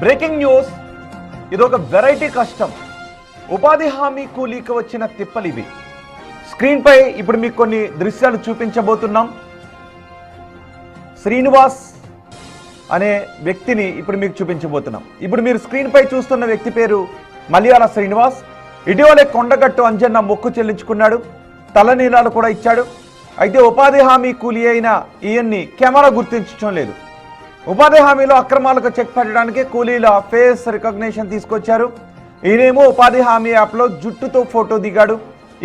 Breaking news, ఇదొక variety కష్టం. ఉపాధి హామీ కూలీకి వచ్చిన తిప్పలు ఇవి. స్క్రీన్ పై ఇప్పుడు మీకు కొన్ని దృశ్యాలు చూపించబోతున్నాం. శ్రీనివాస్ అనే వ్యక్తిని ఇప్పుడు మీకు చూపించబోతున్నాం. ఇప్పుడు మీరు స్క్రీన్ పై చూస్తున్న వ్యక్తి పేరు మలయాళ శ్రీనివాస్. ఇటీవలే కొండగట్టు అంజన్న మొక్కు చెల్లించుకున్నాడు, తలనీలాలు కూడా ఇచ్చాడు. అయితే ఉపాధి హామీ కూలీ అయిన ఈయన్ని కెమెరా గుర్తించడం లేదు. ఉపాధి హామీలో అక్రమాలకు చెక్ పెట్టడానికి కూలీల ఫేస్ రికగ్నిషన్ తీసుకొచ్చారు. ఈయనేమో ఉపాధి హామీ యాప్లో జుట్టుతో ఫోటో దిగాడు.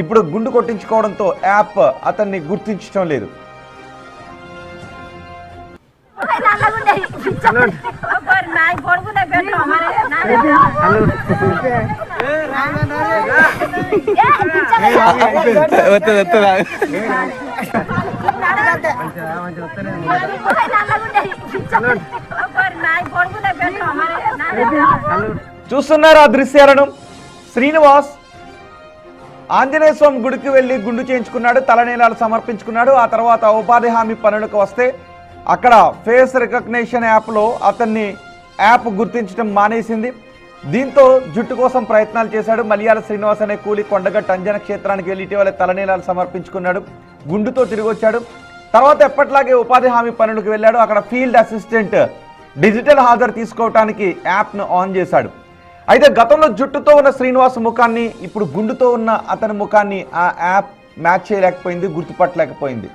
ఇప్పుడు గుండు కొట్టించుకోవడంతో యాప్ అతన్ని గుర్తించడం లేదు. చూస్తున్నారు ఆ దృశ్యాలను. శ్రీనివాస్ ఆంజనేయ స్వామి గుడికి వెళ్ళి గుండు చేయించుకున్నాడు, తలనీలాలు సమర్పించుకున్నాడు. ఆ తర్వాత ఉపాధి హామీ పనులకు వస్తే అక్కడ ఫేస్ రికగ్నిషన్ యాప్లో అతన్ని యాప్ గుర్తించడం మానేసింది. దీంతో జుట్టు కోసం ప్రయత్నాలు చేశాడు. మలయాళ శ్రీనివాస్ అనే కూలి కొండగట్టు అంజన క్షేత్రానికి వెళ్ళి ఇటీవల తలనీలాలు సమర్పించుకున్నాడు, గుండుతో తిరిగి వచ్చాడు. తర్వాత ఎప్పట్లాగే ఉపాధి హామీ పనులకు వెళ్ళాడు. అక్కడ ఫీల్డ్ అసిస్టెంట్ డిజిటల్ హాజరు తీసుకోవడానికి యాప్ను ఆన్ చేశాడు. అయితే గతంలో జుట్టుతో ఉన్న శ్రీనివాస్ ముఖాన్ని ఇప్పుడు గుండుతో ఉన్న అతని ముఖాన్ని ఆ యాప్ మ్యాచ్ చేయలేకపోయింది, గుర్తుపట్టలేకపోయింది.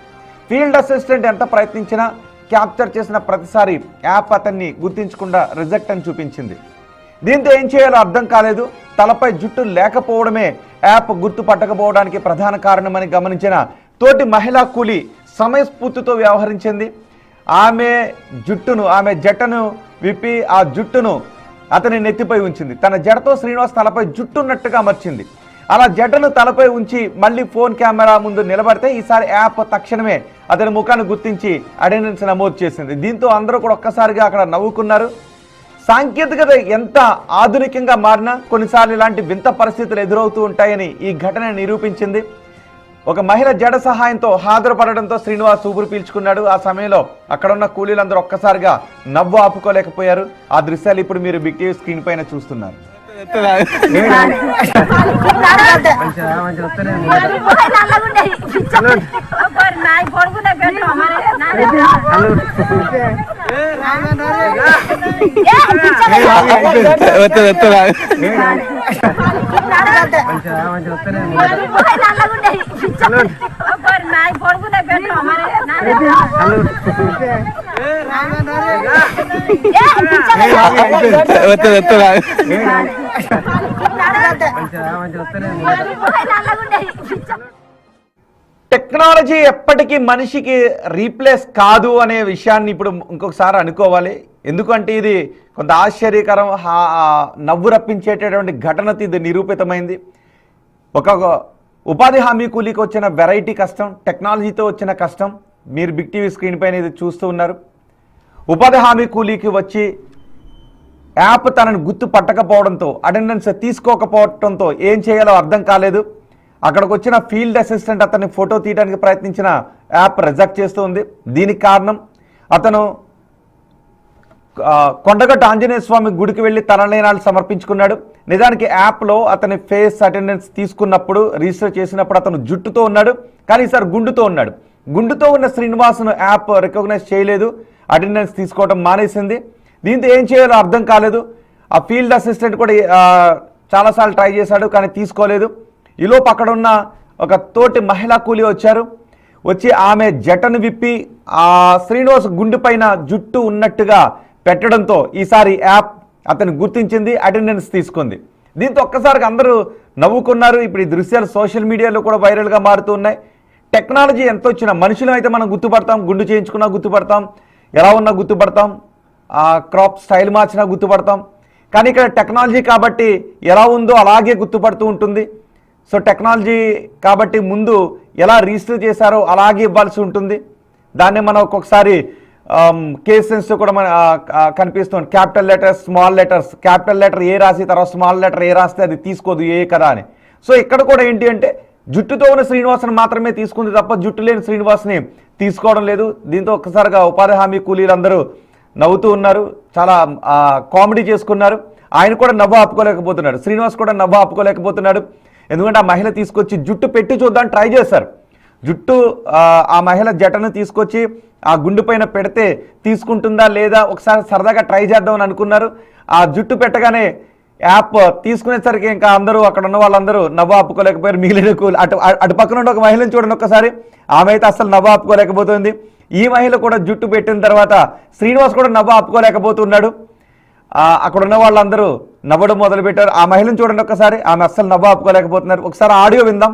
ఫీల్డ్ అసిస్టెంట్ ఎంత ప్రయత్నించినా క్యాప్చర్ చేసిన ప్రతిసారి యాప్ అతన్ని గుర్తించకుండా రిజెక్ట్ అని చూపించింది. దీంతో ఏం చేయాలో అర్థం కాలేదు. తలపై జుట్టు లేకపోవడమే యాప్ గుర్తుపట్టకపోవడానికి ప్రధాన కారణమని గమనించిన తోటి మహిళా కూలీ సమయస్ఫూర్తితో వ్యవహరించింది. ఆమె జటను విప్పి ఆ జుట్టును అతని నెత్తిపై ఉంచింది. తన జడతో శ్రీనివాస్ తలపై జుట్టున్నట్టుగా అమర్చింది. అలా జటను తలపై ఉంచి మళ్ళీ ఫోన్ కెమెరా ముందు నిలబడితే ఈసారి యాప్ తక్షణమే అతని ముఖాన్ని గుర్తించి అటెండెన్స్ నమోదు చేసింది. దీంతో అందరూ కూడా ఒక్కసారిగా అక్కడ నవ్వుకున్నారు. సాంకేతికత ఎంత ఆధునికంగా మారినా కొన్నిసార్లు ఇలాంటి వింత పరిస్థితులు ఎదురవుతూ ఉంటాయని ఈ ఘటన నిరూపించింది. ఒక మహిళ జడ సహాయంతో హాజరుపడడంతో శ్రీనివాస్ ఊపిరి పీల్చుకున్నాడు. ఆ సమయంలో అక్కడున్న కూలీలందరూ ఒక్కసారిగా నవ్వు ఆపుకోలేకపోయారు. ఆ దృశ్యాలు ఇప్పుడు మీరు బిగ్ టీవీ స్క్రీన్ పైన చూస్తున్నారు. టెక్నాలజీ ఎప్పటికీ మనిషికి రీప్లేస్ కాదు అనే విషయాన్ని ఇప్పుడు ఇంకొకసారి అనుకోవాలి. ఎందుకంటే ఇది కొంత ఆశ్చర్యకరం, నవ్వు రప్పించేటటువంటి ఘటనతో ఇది నిరూపితమైంది. ఒక ఉపాధి హామీ కూలీకి వచ్చిన వెరైటీ కష్టం, టెక్నాలజీతో వచ్చిన కష్టం మీరు బిగ్ టీవీ స్క్రీన్ పైన ఇది చూస్తూ ఉన్నారు. ఉపాధి హామీ కూలీకి వచ్చి యాప్ తనను గుర్తు పట్టకపోవడంతో, అటెండెన్స్ తీసుకోకపోవడంతో ఏం చేయాలో అర్థం కాలేదు. అక్కడికి వచ్చిన ఫీల్డ్ అసిస్టెంట్ అతన్ని ఫోటో తీయడానికి ప్రయత్నించిన యాప్ రిజెక్ట్ చేస్తుంది. దీనికి కారణం అతను కొండగట్టు ఆంజనేయ స్వామి గుడికి వెళ్ళి తలనీలాలు సమర్పించుకున్నాడు. నిజానికి యాప్లో అతని ఫేస్ అటెండెన్స్ తీసుకున్నప్పుడు రిజిస్టర్ చేసినప్పుడు అతను జుట్టుతో ఉన్నాడు, కానీ ఈసారి గుండుతో ఉన్నాడు. గుండుతో ఉన్న శ్రీనివాస్ను యాప్ రికగ్నైజ్ చేయలేదు, అటెండెన్స్ తీసుకోవడం మానేసింది. దీంతో ఏం చేయాలో అర్థం కాలేదు. ఆ ఫీల్డ్ అసిస్టెంట్ కూడా చాలాసార్లు ట్రై చేశాడు, కానీ తీసుకోలేదు. ఈలోపు అక్కడ ఉన్న ఒక తోటి మహిళా కూలీ వచ్చి ఆమె జటను విప్పి ఆ శ్రీనివాస్ గుండు పైన జుట్టు ఉన్నట్టుగా పెట్టడంతో ఈసారి యాప్ అతను గుర్తించింది, అటెండెన్స్ తీసుకుంది. దీంతో ఒక్కసారిగా అందరూ నవ్వుకున్నారు. ఇప్పుడు ఈ దృశ్యాలు సోషల్ మీడియాలో కూడా వైరల్గా మారుతూ ఉన్నాయి. టెక్నాలజీ ఎంత వచ్చినా మనుషులు అయితే మనం గుర్తుపడతాం, గుండు చేయించుకున్నా గుర్తుపడతాం, ఎలా ఉన్నా గుర్తుపడతాం, క్రాప్ స్టైల్ మార్చినా గుర్తుపడతాం. కానీ ఇక్కడ టెక్నాలజీ కాబట్టి ఎలా ఉందో అలాగే గుర్తుపడుతూ ఉంటుంది. సో టెక్నాలజీ కాబట్టి ముందు ఎలా రిజిస్టర్ చేశారో అలాగే ఇవ్వాల్సి ఉంటుంది. దాన్ని మనం ఒక్కొక్కసారి కేసెన్స్ కూడా మన కనిపిస్తుంది. Capital letters, small letters, capital letter A రాసి తర్వాత స్మాల్ లెటర్ ఏ రాస్తే అది తీసుకోదు ఏ కదా అని. సో ఇక్కడ కూడా ఏంటి అంటే జుట్టుతో ఉన్న శ్రీనివాస్ని మాత్రమే తీసుకుంది తప్ప జుట్టు లేని శ్రీనివాస్ని తీసుకోవడం లేదు. దీంతో ఒక్కసారిగా ఉపాధి హామీ కూలీలందరూ నవ్వుతూ ఉన్నారు, చాలా కామెడీ చేసుకున్నారు. ఆయన కూడా నవ్వు ఆపుకోలేకపోతున్నాడు, శ్రీనివాస్ కూడా నవ్వు ఆపుకోలేకపోతున్నాడు. ఎందుకంటే ఆ మహిళ తీసుకొచ్చి జుట్టు పెట్టి చూద్దాం ట్రై చేశారు. జుట్టు ఆ మహిళ జటను తీసుకొచ్చి ఆ గుండు పైన పెడితే తీసుకుంటుందా లేదా ఒకసారి సరదాగా ట్రై చేద్దామని అనుకున్నారు. ఆ జుట్టు పెట్టగానే యాప్ తీసుకునేసరికి ఇంకా అందరూ అక్కడ ఉన్న వాళ్ళందరూ నవ్వు ఆపుకోలేకపోయారు. మిగిలిన అటు పక్కన ఉన్న ఒక మహిళను చూడండి ఒక్కసారి, ఆమె అయితే అసలు నవ్వు ఆపుకోలేకపోతుంది. ఈ మహిళ కూడా జుట్టు పెట్టిన తర్వాత శ్రీనివాస్ కూడా నవ్వు ఆపుకోలేకపోతున్నాడు. అక్కడ ఉన్న వాళ్ళందరూ నవ్వడం మొదలుపెట్టారు. ఆ మహిళను చూడండి ఒక్కసారి, ఆమె అస్సలు నవ్వు ఆపుకోలేకపోతున్నారు. ఒకసారి ఆడియో విందాం.